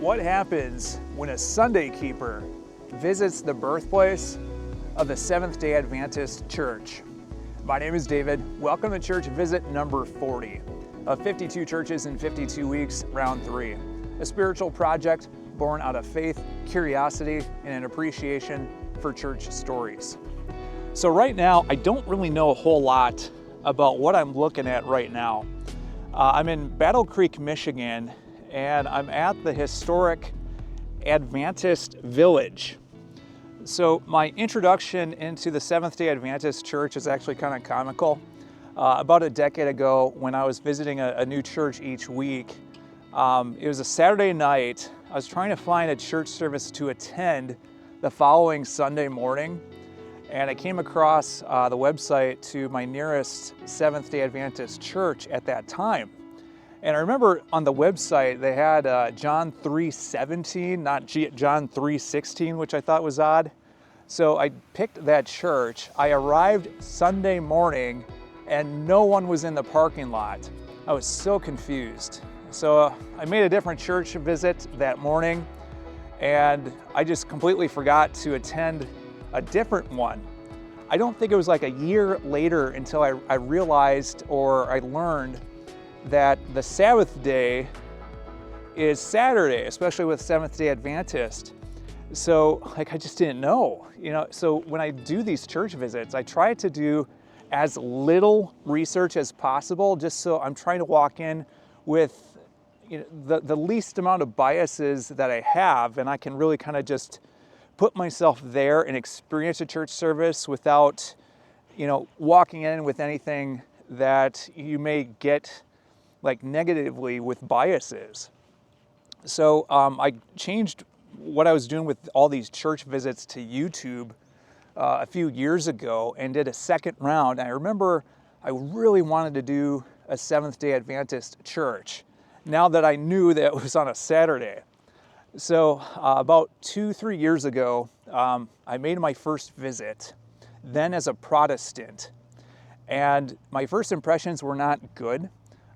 What happens when a Sunday keeper visits the birthplace of the Seventh-day Adventist Church? My name is David. Welcome to church visit number 40 of 52 churches in 52 weeks, round 3. A spiritual project born out of faith, curiosity, and an appreciation for church stories. So right now, I don't really know a whole lot about what I'm looking at right now. I'm in Battle Creek, Michigan, and I'm at the Historic Adventist Village. So my introduction into the Seventh-day Adventist Church is actually kind of comical. About a decade ago, when I was visiting a new church each week, it was a Saturday night. I was trying to find a church service to attend the following Sunday morning, and I came across the website to my nearest Seventh-day Adventist church at that time. And I remember on the website they had John 3:17, not John 3:16, which I thought was odd. So I picked that church. I arrived Sunday morning and no one was in the parking lot. I was so confused. So I made a different church visit that morning, and I just completely forgot to attend a different one. I don't think it was like a year later until I realized, or I learned, that the Sabbath day is Saturday, especially with Seventh-day Adventist. So I just didn't know, so when I do these church visits, I try to do as little research as possible, just so I'm trying to walk in with the least amount of biases that I have, and I can really kind of just put myself there and experience a church service without, walking in with anything that you may get like negatively with biases. So I changed what I was doing with all these church visits to YouTube a few years ago and did a second round. And I remember I really wanted to do a Seventh-day Adventist church now that I knew that it was on a Saturday. So about 2-3 years ago, I made my first visit, then as a Protestant. And my first impressions were not good.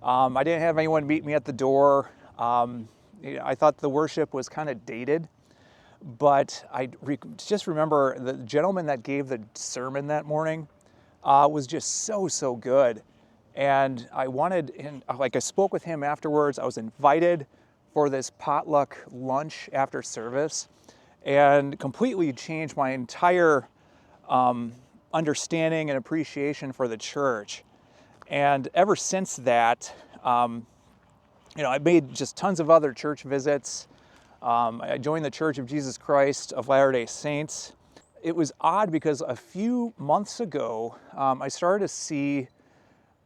I didn't have anyone meet me at the door. I thought the worship was kind of dated, but I just remember the gentleman that gave the sermon that morning was just so good. And I spoke with him afterwards. I was invited for this potluck lunch after service, and completely changed my entire understanding and appreciation for the church. And ever since that, I made just tons of other church visits. I joined the Church of Jesus Christ of Latter-day Saints. It was odd because a few months ago, I started to see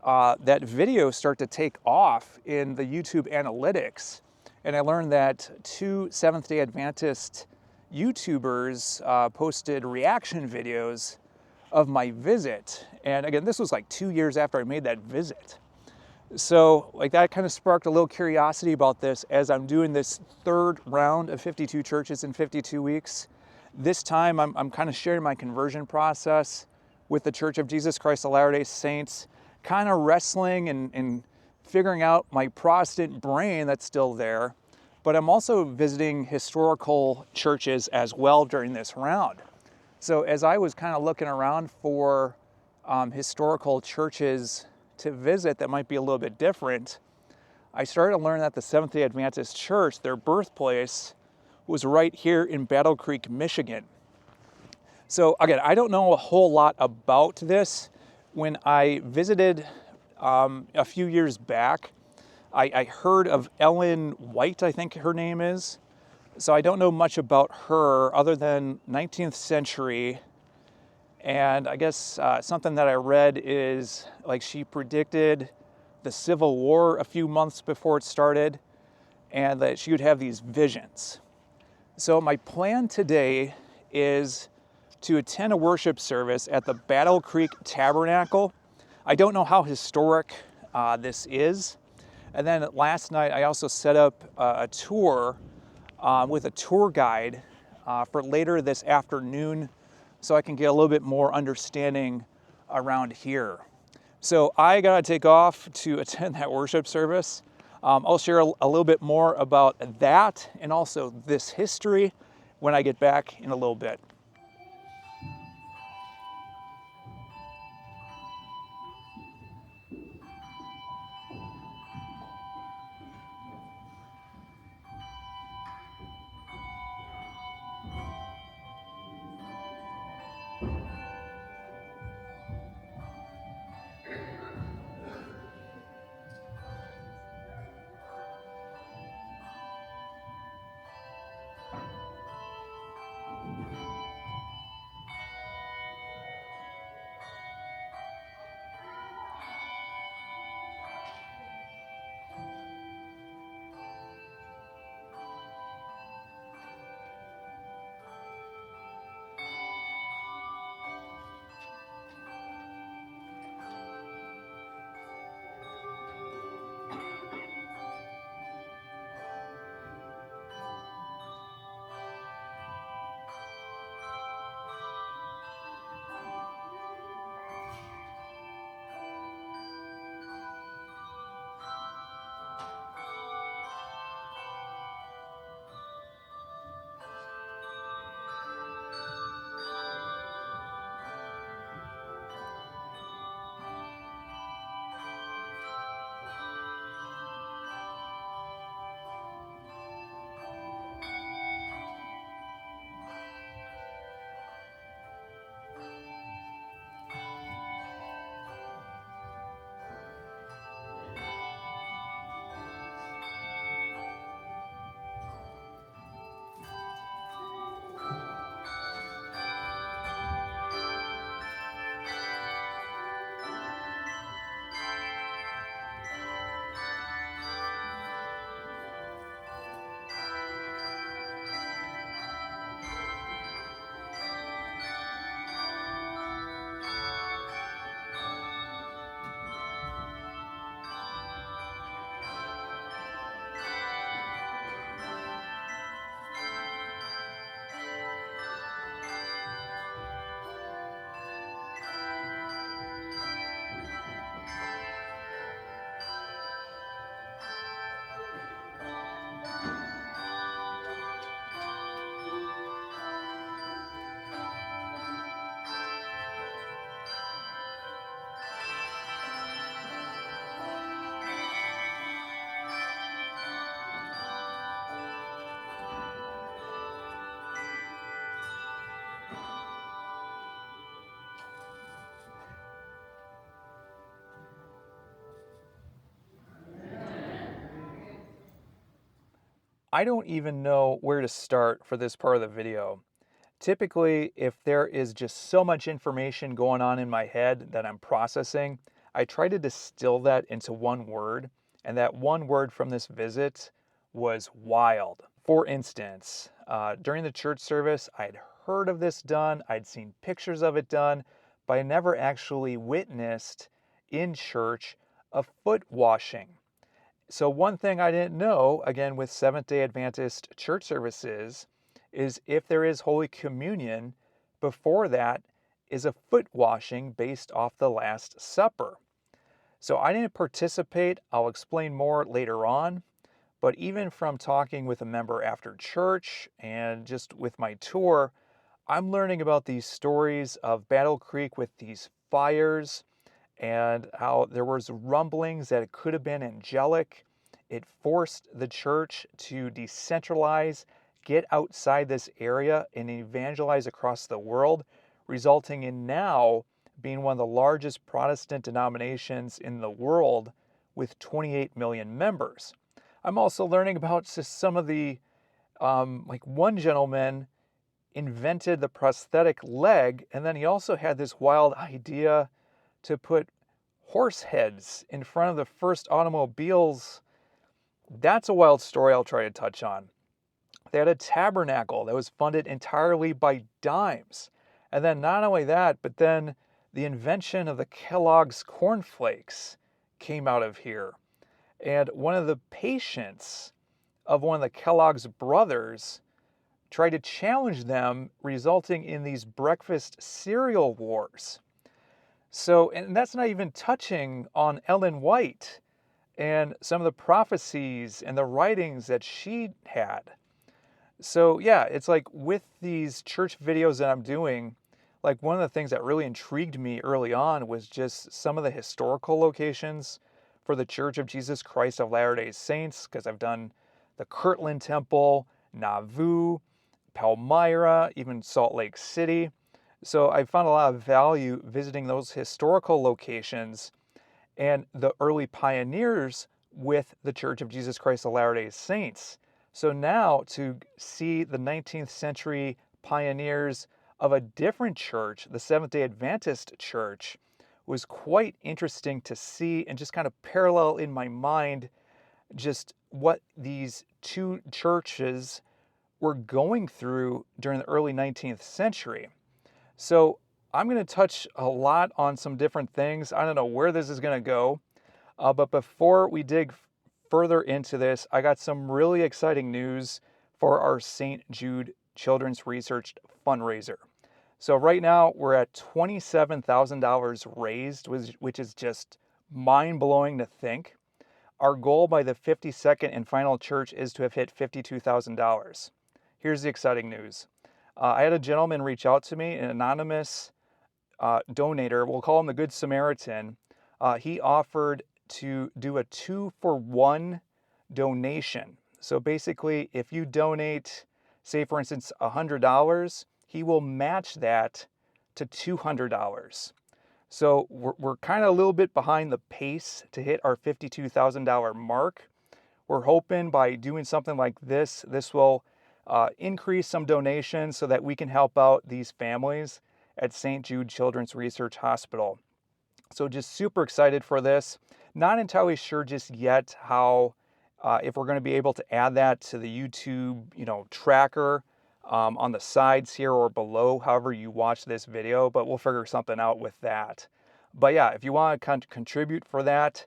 that video start to take off in the YouTube analytics. And I learned that 2 Seventh-day Adventist YouTubers posted reaction videos of my visit. And again, this was like 2 years after I made that visit. So that kind of sparked a little curiosity about this as I'm doing this third round of 52 churches in 52 weeks. This time I'm kind of sharing my conversion process with the Church of Jesus Christ of Latter-day Saints, kind of wrestling and figuring out my Protestant brain that's still there. But I'm also visiting historical churches as well during this round. So as I was kind of looking around for historical churches to visit that might be a little bit different, I started to learn that the Seventh-day Adventist Church, their birthplace, was right here in Battle Creek, Michigan. So again, I don't know a whole lot about this. When I visited a few years back, I heard of Ellen White, I think her name is. So I don't know much about her other than 19th century. And I guess something that I read is she predicted the Civil War a few months before it started, and that she would have these visions. So my plan today is to attend a worship service at the Battle Creek Tabernacle. I don't know how historic this is. And then last night I also set up a tour with a tour guide for later this afternoon, so I can get a little bit more understanding around here. So I gotta take off to attend that worship service. I'll share a little bit more about that and also this history when I get back in a little bit. I don't even know where to start for this part of the video. Typically, if there is just so much information going on in my head that I'm processing, I try to distill that into one word, and that one word from this visit was wild. For instance, during the church service, I'd heard of this done, I'd seen pictures of it done, but I never actually witnessed in church a foot washing. So one thing I didn't know, again, with Seventh-day Adventist church services, is if there is Holy Communion, before that is a foot washing based off the Last Supper. So I didn't participate. I'll explain more later on. But even from talking with a member after church and just with my tour, I'm learning about these stories of Battle Creek with these fires and how there was rumblings that it could have been angelic. It forced the church to decentralize, get outside this area, and evangelize across the world, resulting in now being one of the largest Protestant denominations in the world with 28 million members. I'm also learning about just some of the, like one gentleman invented the prosthetic leg, and then he also had this wild idea to put horse heads in front of the first automobiles. That's a wild story I'll try to touch on. They had a tabernacle that was funded entirely by dimes. And then not only that, but then the invention of the Kellogg's cornflakes came out of here. And one of the patients of one of the Kellogg's brothers tried to challenge them, resulting in these breakfast cereal wars. So, and that's not even touching on Ellen White and some of the prophecies and the writings that she had. So yeah, it's like with these church videos that I'm doing, like one of the things that really intrigued me early on was just some of the historical locations for the Church of Jesus Christ of Latter-day Saints, because I've done the Kirtland Temple, Nauvoo, Palmyra, even Salt Lake City. So I found a lot of value visiting those historical locations and the early pioneers with the Church of Jesus Christ of Latter-day Saints. So now to see the 19th century pioneers of a different church, the Seventh-day Adventist Church, was quite interesting to see and just kind of parallel in my mind just what these two churches were going through during the early 19th century. So I'm going to touch a lot on some different things. I don't know where this is going to go, but before we dig further into this, I got some really exciting news for our St. Jude Children's Research fundraiser. So right now we're at $27,000 raised, which is just mind-blowing to think. Our goal by the 52nd and final church is to have hit $52,000. Here's the exciting news. I had a gentleman reach out to me, an anonymous donator, we'll call him the Good Samaritan. He offered to do a 2-for-1 donation. So basically, if you donate, say for instance, $100, he will match that to $200. So we're kind of a little bit behind the pace to hit our $52,000 mark. We're hoping by doing something like this will increase some donations so that we can help out these families at St. Jude Children's Research Hospital. So just super excited for this. Not entirely sure just yet how, if we're going to be able to add that to the YouTube, tracker on the sides here or below, however you watch this video, but we'll figure something out with that. But yeah, if you want to contribute for that,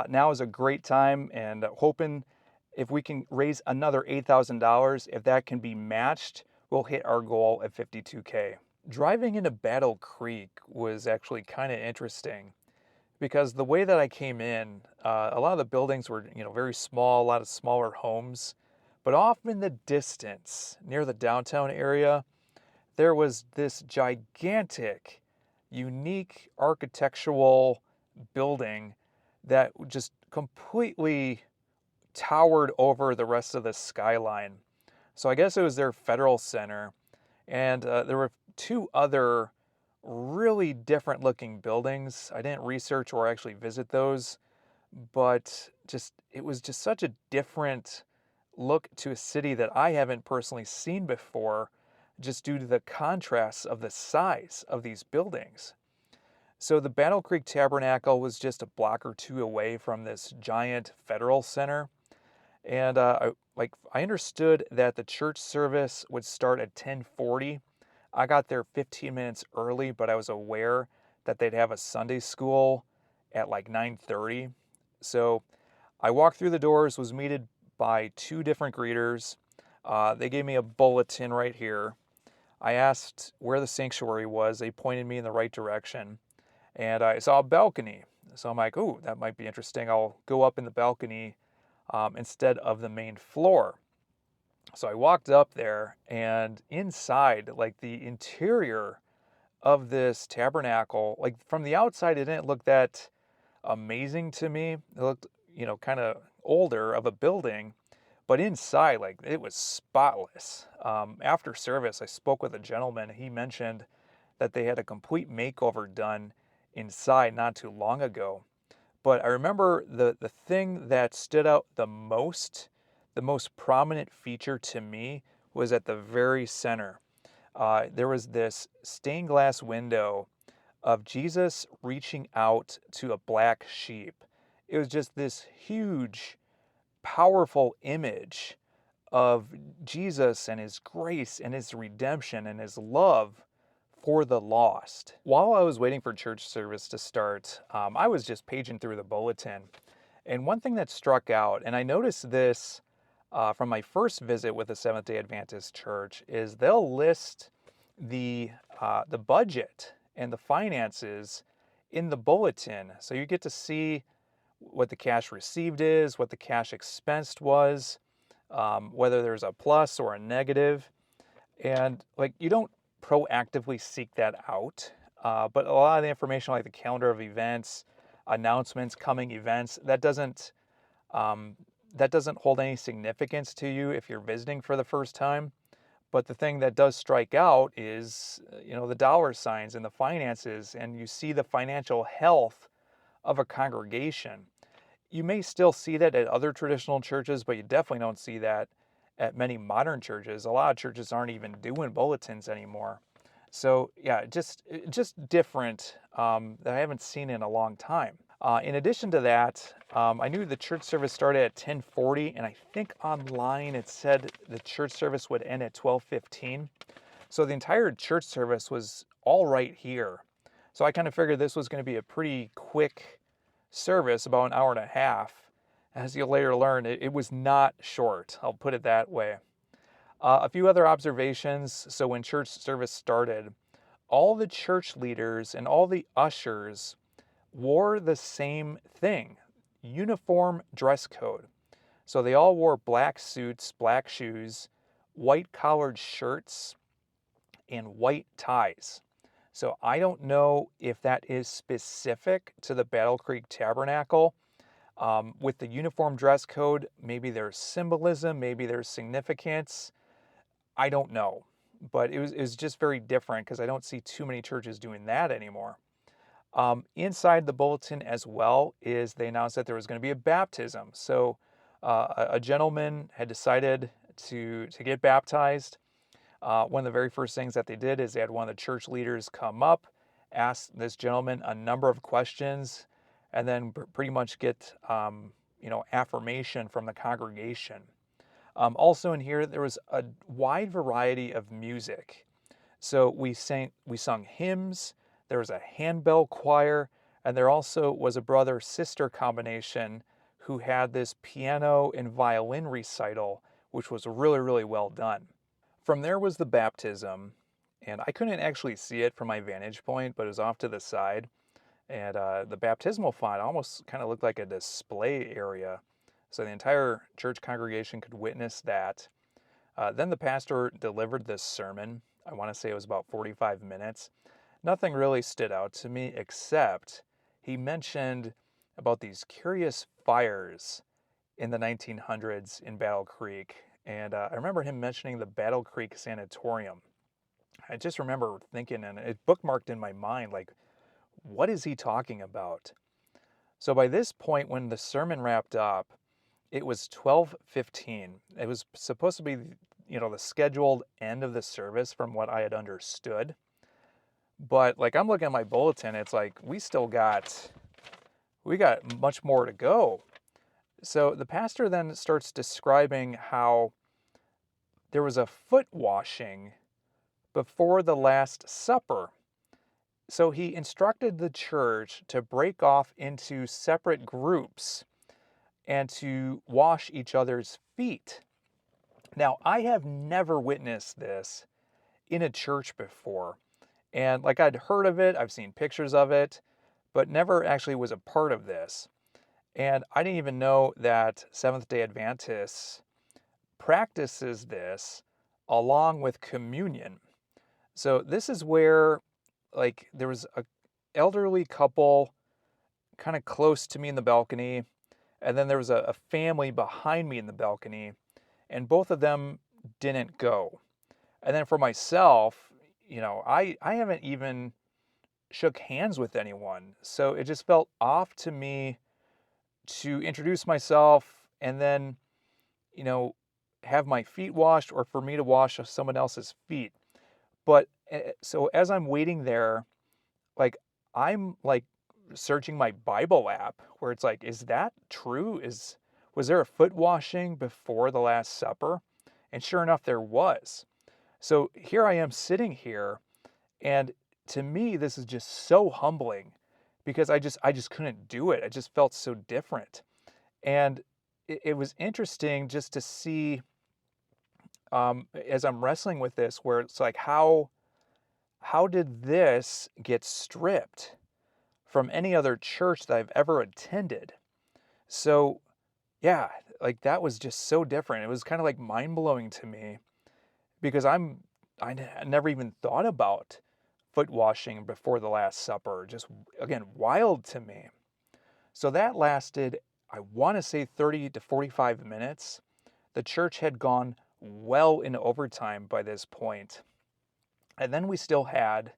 now is a great time, and hoping if we can raise another $8,000, if that can be matched, we'll hit our goal at $52K. Driving into Battle Creek was actually kind of interesting because the way that I came in, a lot of the buildings were, very small, a lot of smaller homes, but off in the distance near the downtown area, there was this gigantic, unique architectural building that just completely towered over the rest of the skyline. So I guess it was their federal center, and there were two other really different looking buildings. I didn't research or actually visit those, but it was just such a different look to a city that I haven't personally seen before, just due to the contrast of the size of these buildings. So the Battle Creek Tabernacle was just a block or two away from this giant federal center. And I understood that the church service would start at 10:40. I got there 15 minutes early, but I was aware that they'd have a Sunday school at like 9:30. So I walked through the doors, was greeted by two different greeters. They gave me a bulletin right here. I asked where the sanctuary was. They pointed me in the right direction, and I saw a balcony. So I'm like, ooh, that might be interesting. I'll go up in the balcony instead of the main floor. So I walked up there, and inside, like the interior of this tabernacle, like from the outside, it didn't look that amazing to me. It looked, kind of older of a building, but inside, like it was spotless. After service, I spoke with a gentleman. He mentioned that they had a complete makeover done inside not too long ago. But I remember the thing that stood out the most prominent feature to me was at the very center. There was this stained glass window of Jesus reaching out to a black sheep. It was just this huge, powerful image of Jesus and his grace and his redemption and his love for the lost. While I was waiting for church service to start, I was just paging through the bulletin. And one thing that struck out, and I noticed this from my first visit with the Seventh-day Adventist Church, is they'll list the budget and the finances in the bulletin. So you get to see what the cash received is, what the cash expensed was, whether there's a plus or a negative. And like you don't proactively seek that out, but a lot of the information like the calendar of events, announcements, coming events, um, that doesn't hold any significance to you if you're visiting for the first time. But the thing that does strike out is, the dollar signs and the finances, and you see the financial health of a congregation. You may still see that at other traditional churches, but you definitely don't see that at many modern churches. A lot of churches aren't even doing bulletins anymore. So yeah, just different, that I haven't seen in a long time. In addition to that, I knew the church service started at 10:40, and I think online it said the church service would end at 12:15. So the entire church service was all right here. So I kind of figured this was going to be a pretty quick service, about an hour and a half. As you'll later learn, it was not short, I'll put it that way. A few other observations. So when church service started, all the church leaders and all the ushers wore the same thing, uniform dress code. So they all wore black suits, black shoes, white collared shirts, and white ties. So I don't know if that is specific to the Battle Creek Tabernacle. With the uniform dress code, maybe there's symbolism, maybe there's significance. I don't know. But it was just very different because I don't see too many churches doing that anymore. Inside the bulletin as well is they announced that there was going to be a baptism. So a gentleman had decided to get baptized. One of the very first things that they did is they had one of the church leaders come up, ask this gentleman a number of questions, and then pretty much get affirmation from the congregation. Also in here, there was a wide variety of music. So we sung hymns, there was a handbell choir, and there also was a brother-sister combination who had this piano and violin recital, which was really, really well done. From there was the baptism, and I couldn't actually see it from my vantage point, but it was off to the side. And the baptismal font almost kind of looked like a display area. So the entire church congregation could witness that. Then the pastor delivered this sermon. I want to say it was about 45 minutes. Nothing really stood out to me except he mentioned about these curious fires in the 1900s in Battle Creek. And I remember him mentioning the Battle Creek Sanatorium. I just remember thinking, and it bookmarked in my mind, like, what is he talking about? So by this point, when the sermon wrapped up, it was 12:15. It was supposed to be, the scheduled end of the service from what I had understood. But like I'm looking at my bulletin, it's like we got much more to go. So the pastor then starts describing how there was a foot washing before the Last Supper. So he instructed the church to break off into separate groups and to wash each other's feet. Now, I have never witnessed this in a church before. And like I'd heard of it, I've seen pictures of it, but never actually was a part of this. And I didn't even know that Seventh-day Adventists practices this along with communion. So this is where, like, there was a elderly couple kind of close to me in the balcony, and then there was a family behind me in the balcony, and both of them didn't go. And then for myself, I haven't even shook hands with anyone. So it just felt off to me to introduce myself and then, have my feet washed or for me to wash someone else's feet. But so as I'm waiting there, like I'm like searching my Bible app where it's like, is that true? Was there a foot washing before the Last Supper? And sure enough, there was. So here I am sitting here, and to me, this is just so humbling because I just couldn't do it. I just felt so different. And it was interesting just to see, as I'm wrestling with this, where it's like, how did this get stripped from any other church that I've ever attended? So, yeah, like that was just so different. It was kind of like mind-blowing to me because I never even thought about foot washing before the Last Supper. Just again, wild to me. So that lasted, I want to say 30 to 45 minutes. The church had gone well into overtime by this point. And then we still had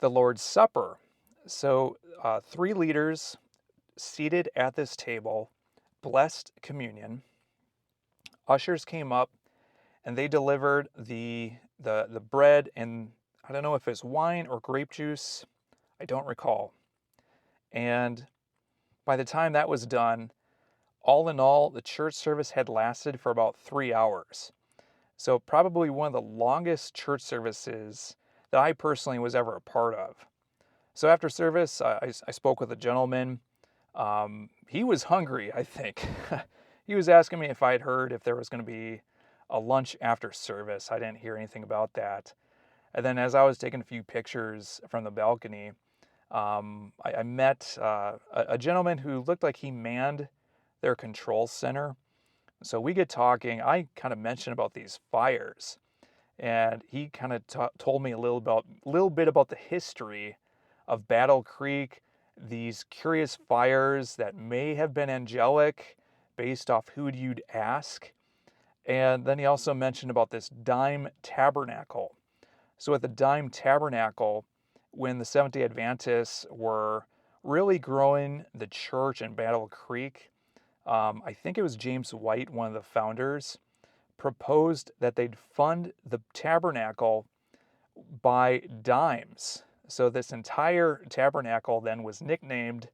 the Lord's Supper. So, three leaders seated at this table blessed communion. Ushers came up and they delivered the bread and I don't know if it's wine or grape juice. I don't recall. And by the time that was done, all in all, the church service had lasted for about 3 hours. So probably one of the longest church services that I personally was ever a part of. So after service, I spoke with a gentleman. He was hungry, I think. He was asking me if I'd heard if there was going to be a lunch after service. I didn't hear anything about that. And then as I was taking a few pictures from the balcony, I met a gentleman who looked like he manned their control center. So we get talking. I kind of mentioned about these fires, and he kind of told me a little bit about the history of Battle Creek, these curious fires that may have been angelic based off who you'd ask. And then he also mentioned about this dime tabernacle. So at the dime tabernacle, when the Seventh-day Adventists were really growing the church in Battle Creek, I think it was James White, one of the founders, proposed that they'd fund the tabernacle by dimes. So this entire tabernacle then was nicknamed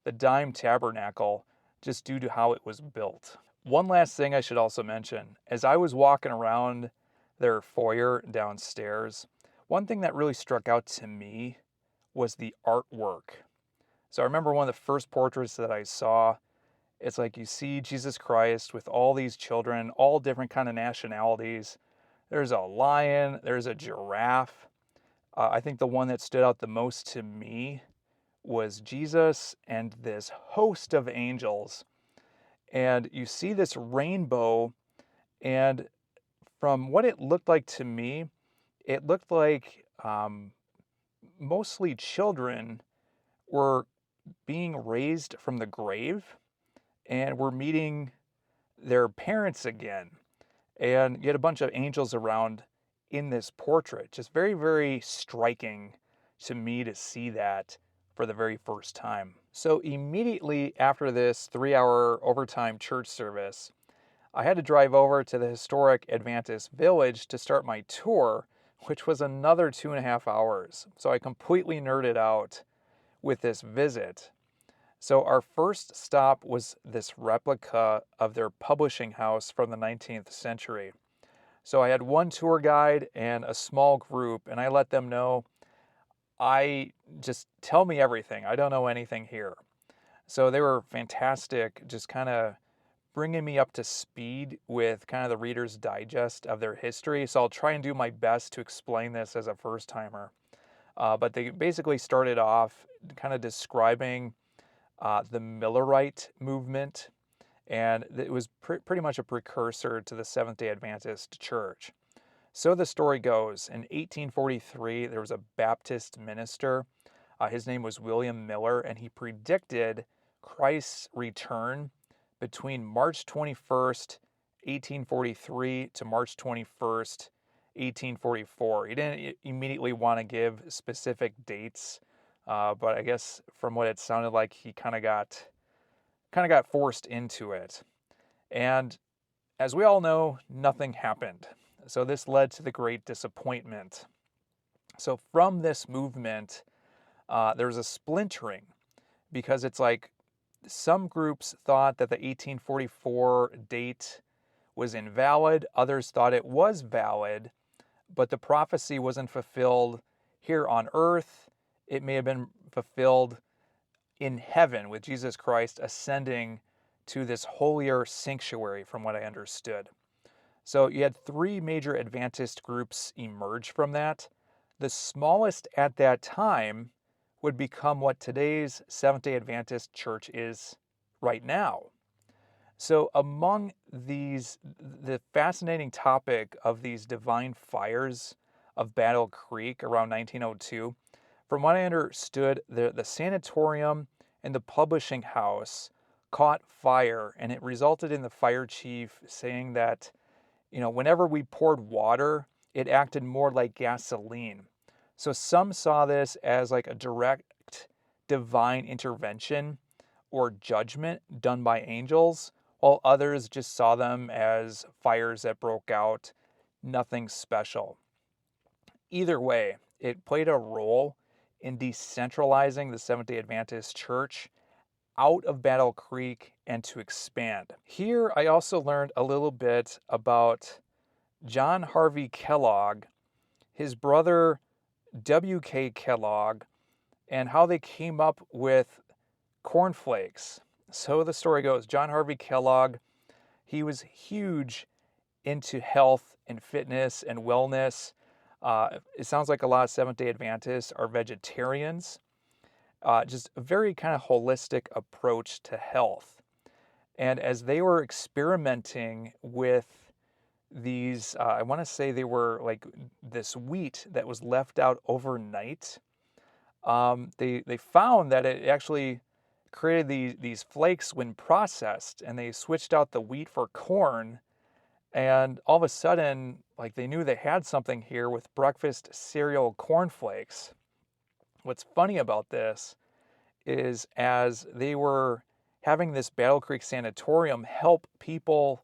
the Dime Tabernacle just due to how it was built. One last thing I should also mention, as I was walking around their foyer downstairs, one thing that really struck out to me was the artwork. So I remember one of the first portraits that I saw, it's like you see Jesus Christ with all these children, all different kind of nationalities. There's a lion, there's a giraffe. I think the one that stood out the most to me was Jesus and this host of angels. And you see this rainbow, and from what it looked like to me, it looked like mostly children were being raised from the grave and were meeting their parents again. And you had a bunch of angels around in this portrait. Just very, very striking to me to see that for the very first time. So immediately after this 3-hour overtime church service, I had to drive over to the Historic Adventist Village to start my tour, which was another 2.5 hours. So I completely nerded out with this visit. So our first stop was this replica of their publishing house from the 19th century. So I had one tour guide and a small group, and I let them know, just tell me everything. I don't know anything here. So they were fantastic, just kind of bringing me up to speed with kind of the Reader's Digest of their history. So I'll try and do my best to explain this as a first timer. But they basically started off kind of describing the Millerite movement, and it was pretty much a precursor to the Seventh-day Adventist Church. So the story goes, in 1843, there was a Baptist minister. His name was William Miller, and he predicted Christ's return between March 21st, 1843 to March 21st, 1844. He didn't immediately want to give specific dates, but I guess from what it sounded like, he kind of got forced into it. And as we all know, nothing happened. So this led to the Great Disappointment. So from this movement, there was a splintering, because it's like some groups thought that the 1844 date was invalid. Others thought it was valid, but the prophecy wasn't fulfilled here on earth. It may have been fulfilled in heaven with Jesus Christ ascending to this holier sanctuary, from what I understood. So you had three major Adventist groups emerge from that. The smallest at that time would become what today's Seventh-day Adventist Church is right now. So among the fascinating topic of these divine fires of Battle Creek around 1902, from what I understood, the sanatorium and the publishing house caught fire, and it resulted in the fire chief saying that, whenever we poured water, it acted more like gasoline. So some saw this as like a direct divine intervention or judgment done by angels, while others just saw them as fires that broke out, nothing special. Either way, it played a role in decentralizing the Seventh-day Adventist Church out of Battle Creek and to expand. Here, I also learned a little bit about John Harvey Kellogg, his brother W.K. Kellogg, and how they came up with cornflakes. So the story goes, John Harvey Kellogg, he was huge into health and fitness and wellness. It sounds like a lot of Seventh-day Adventists are vegetarians. Just a very kind of holistic approach to health. And as they were experimenting with these, I want to say they were like this wheat that was left out overnight, they found that it actually created these flakes when processed, and they switched out the wheat for corn. And all of a sudden, like they knew they had something here with breakfast cereal cornflakes. What's funny about this is as they were having this Battle Creek Sanatorium help people,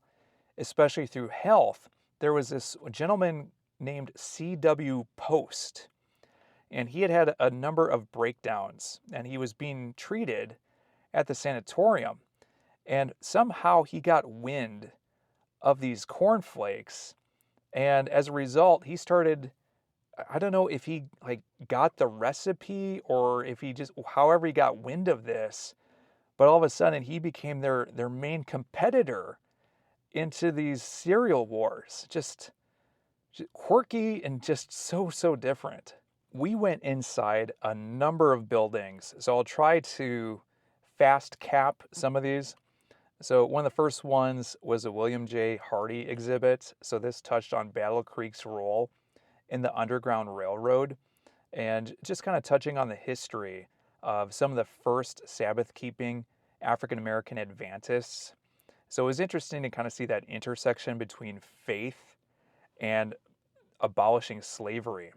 especially through health, there was this gentleman named C.W. Post, and he had a number of breakdowns, and he was being treated at the sanatorium, and somehow he got wind of these cornflakes, and as a result, he started, I don't know if he like got the recipe or if he just, however he got wind of this, but all of a sudden he became their main competitor into these cereal wars. Just quirky and just so different. We went inside a number of buildings, so I'll try to fast cap some of these. So one of the first ones was a William J. Hardy exhibit. So this touched on Battle Creek's role in the Underground Railroad and just kind of touching on the history of some of the first Sabbath-keeping African-American Adventists. So it was interesting to kind of see that intersection between faith and abolishing slavery.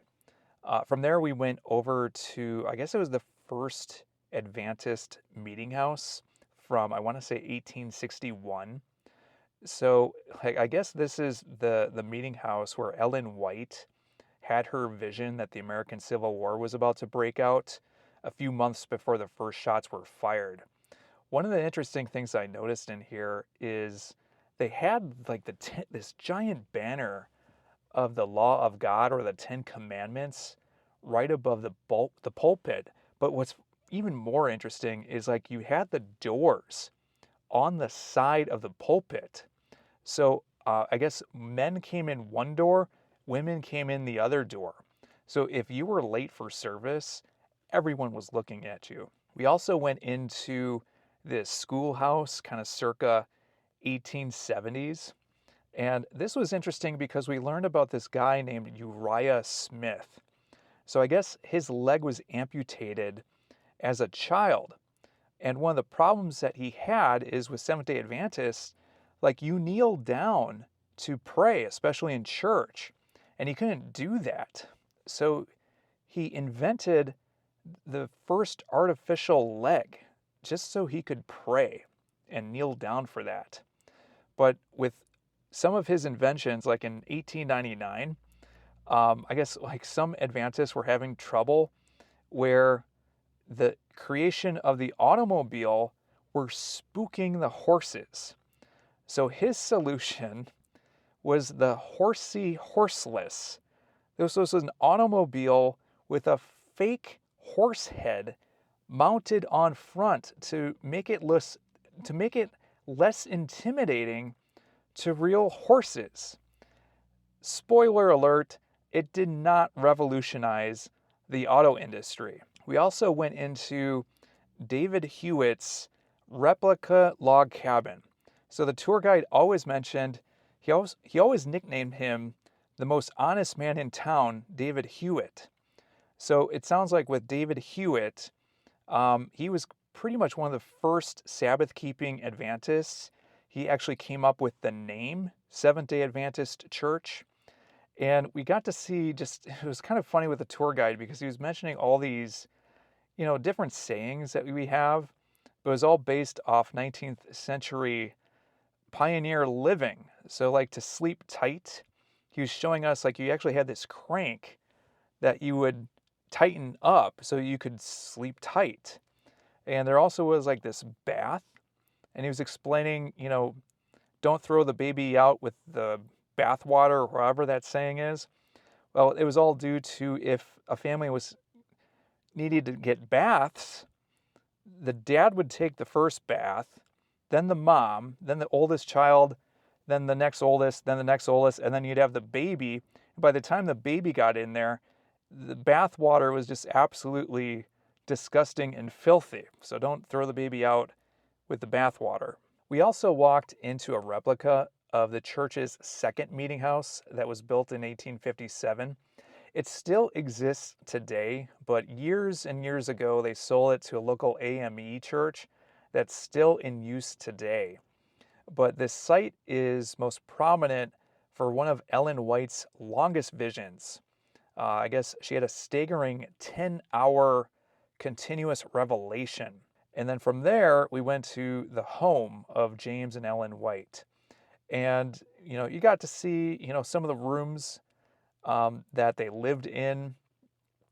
From there, we went over to, I guess it was the first Adventist meetinghouse from, I want to say, 1861. So I guess this is the meeting house where Ellen White had her vision that the American Civil War was about to break out a few months before the first shots were fired. One of the interesting things I noticed in here is they had like this giant banner of the law of God or the Ten Commandments right above the pulpit. But what's even more interesting is like you had the doors on the side of the pulpit. So I guess men came in one door, women came in the other door. So if you were late for service, everyone was looking at you. We also went into this schoolhouse kind of circa 1870s. And this was interesting because we learned about this guy named Uriah Smith. So I guess his leg was amputated as a child. And one of the problems that he had is with Seventh-day Adventists, like you kneel down to pray, especially in church, and he couldn't do that. So he invented the first artificial leg just so he could pray and kneel down for that. But with some of his inventions, like in 1899, I guess like some Adventists were having trouble where the creation of the automobile were spooking the horses. So his solution was the Horsey Horseless. This was an automobile with a fake horse head mounted on front to make it less intimidating to real horses. Spoiler alert, it did not revolutionize the auto industry. We also went into David Hewitt's replica log cabin. So the tour guide always mentioned, he always nicknamed him the most honest man in town, David Hewitt. So it sounds like with David Hewitt, he was pretty much one of the first Sabbath-keeping Adventists. He actually came up with the name Seventh-day Adventist Church. And we got to see it was kind of funny with the tour guide because he was mentioning all these, different sayings that we have. But it was all based off 19th century pioneer living. So like to sleep tight, he was showing us like you actually had this crank that you would tighten up so you could sleep tight. And there also was like this bath, and he was explaining, don't throw the baby out with the bath water or however that saying is. Well, it was all due to if a family was needed to get baths, the dad would take the first bath, then the mom, then the oldest child, then the next oldest, then the next oldest, and then you'd have the baby. By the time the baby got in there, the bath water was just absolutely disgusting and filthy. So don't throw the baby out with the bath water. We also walked into a replica of the church's second meeting house that was built in 1857. It still exists today, but years and years ago, they sold it to a local AME church that's still in use today. But this site is most prominent for one of Ellen White's longest visions. I guess she had a staggering 10-hour continuous revelation. And then from there, we went to the home of James and Ellen White. And, you got to see, some of the rooms that they lived in.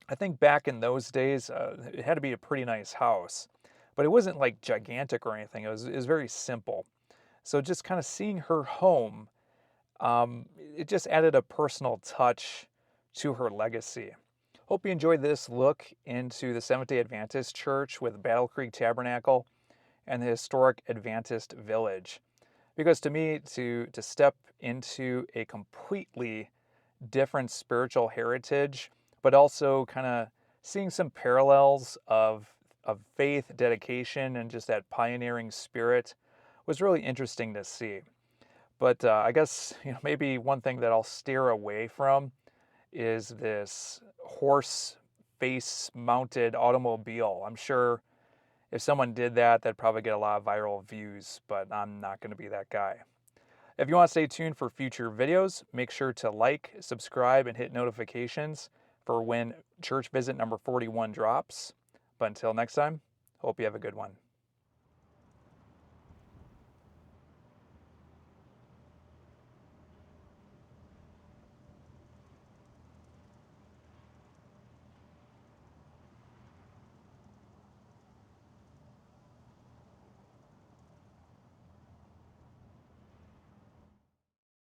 I think back in those days, it had to be a pretty nice house. But it wasn't like gigantic or anything. It was very simple. So just kind of seeing her home, it just added a personal touch to her legacy. Hope you enjoyed this look into the Seventh-day Adventist Church with Battle Creek Tabernacle and the Historic Adventist Village. Because to me, to step into a completely different spiritual heritage, but also kind of seeing some parallels of faith, dedication, and just that pioneering spirit was really interesting to see. But I guess maybe one thing that I'll steer away from is this horse face mounted automobile. I'm sure if someone did that, that'd probably get a lot of viral views, but I'm not going to be that guy. If you want to stay tuned for future videos, make sure to like, subscribe, and hit notifications for when church visit number 41 drops. But until next time, hope you have a good one.